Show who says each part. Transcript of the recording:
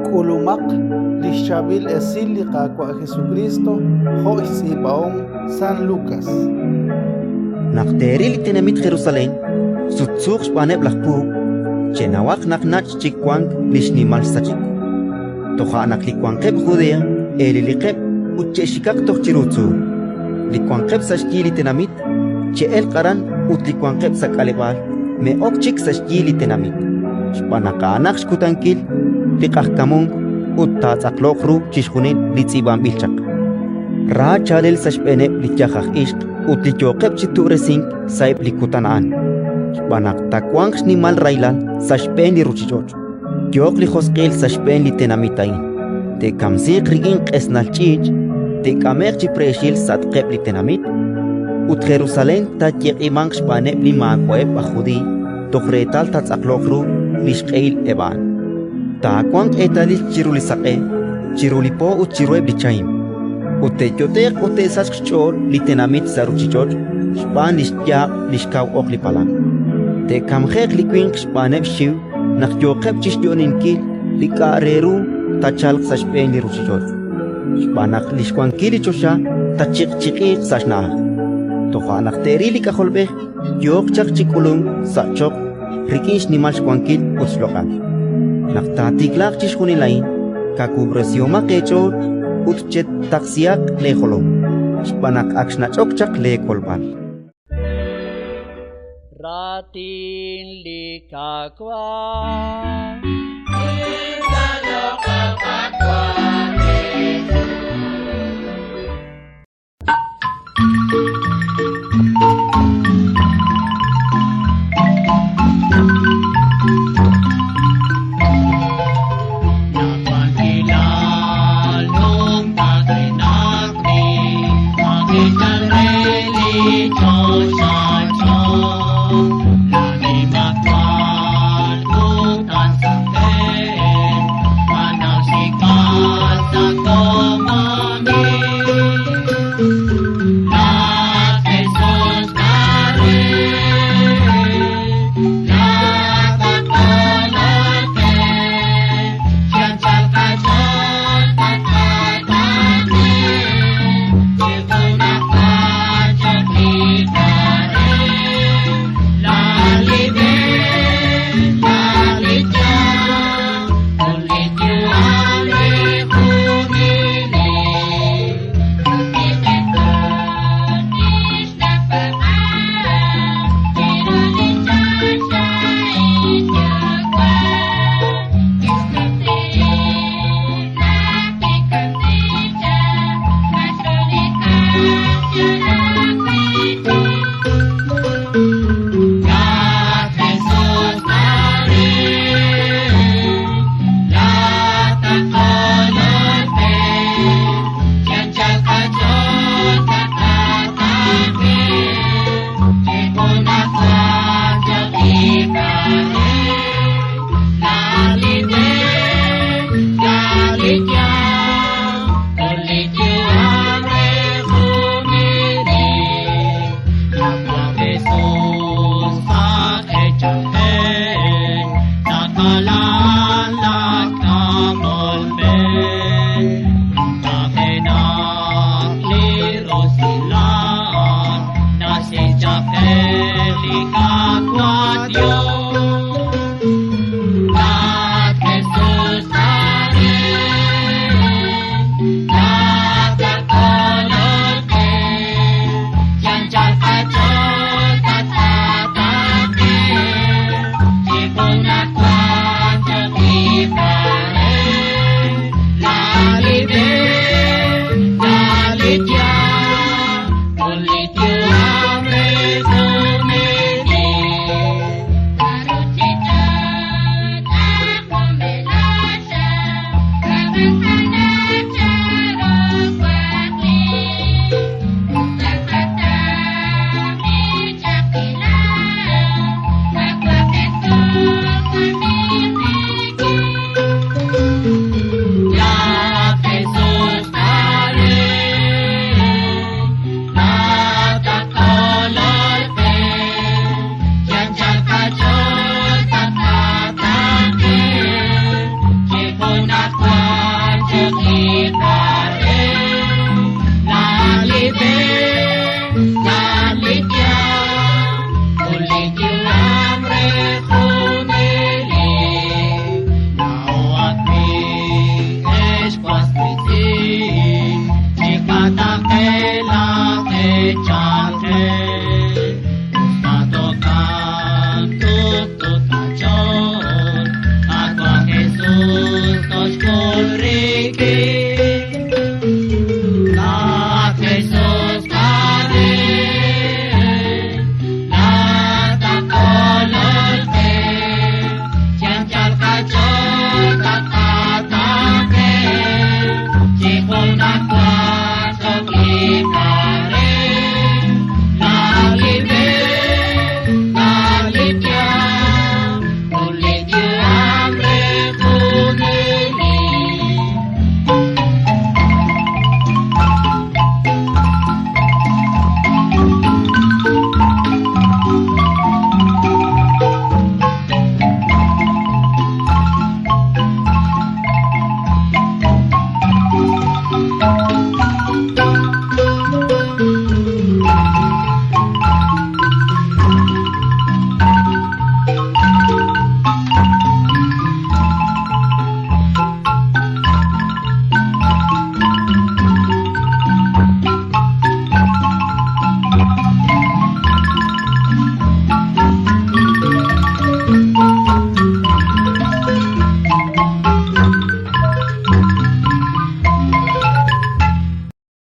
Speaker 1: Kulumak lishabil esiliqa kwa Jesucristo ho isibaon San Lucas.
Speaker 2: Naqteril tinamit Jerusalén, sutsuk spaneb lakpuk, chenawak naknach chikwang lishnimal sachik. Toha naklikwankeb Judea, elilikeb, ucheshikak tochirutsu. Likwankeb sashkili tinamit, che el qaran utlikwankeb sakalebal, me okchik sashkili tinamit. Spanakanak shkutankil, likahkamung, uttatzaklokhru chishkunin litzibam bilchak. Ra chalel sashpeneb lityakaj ishq, utlityokeb chituresink saib likutanaan. Banak takwang nimal railal sashpen li ruchichoch. Kyok li hoskel sashpen li tenamitain. Te kamsik rigin qesnal chich, te kamer chipreshil satqeb li tenamit. Ut Jerusalén tatyek imang shpaneb li maakweb ajudi, tokhretal tatzaklokru li shqeil eban. Takwang etalis chirulisaqe, chirulipo ut chirueb li chaim. Ute yotek ute saskchol li tenamit saruchichoch, shpan lishtiaq lishkaw ok li palam. Te kamjek li kwink shpaneb shiw, nak yokeb chishtyoninki li kaareru tachalq sashpen li ruchichoch. Shpanak lishkwankili chosha tachikchiqiq sashnaq. Tohanak teri li kaholbej, yok chak chikulung sachok, rikinsh nimal shkwankil utsloqal. Nak tatiklaq chishkunilain, kakubresioma kechot, utchet taksiak leholom. Shpanak akshnachok chak lekolbal.
Speaker 3: Ratin likakwa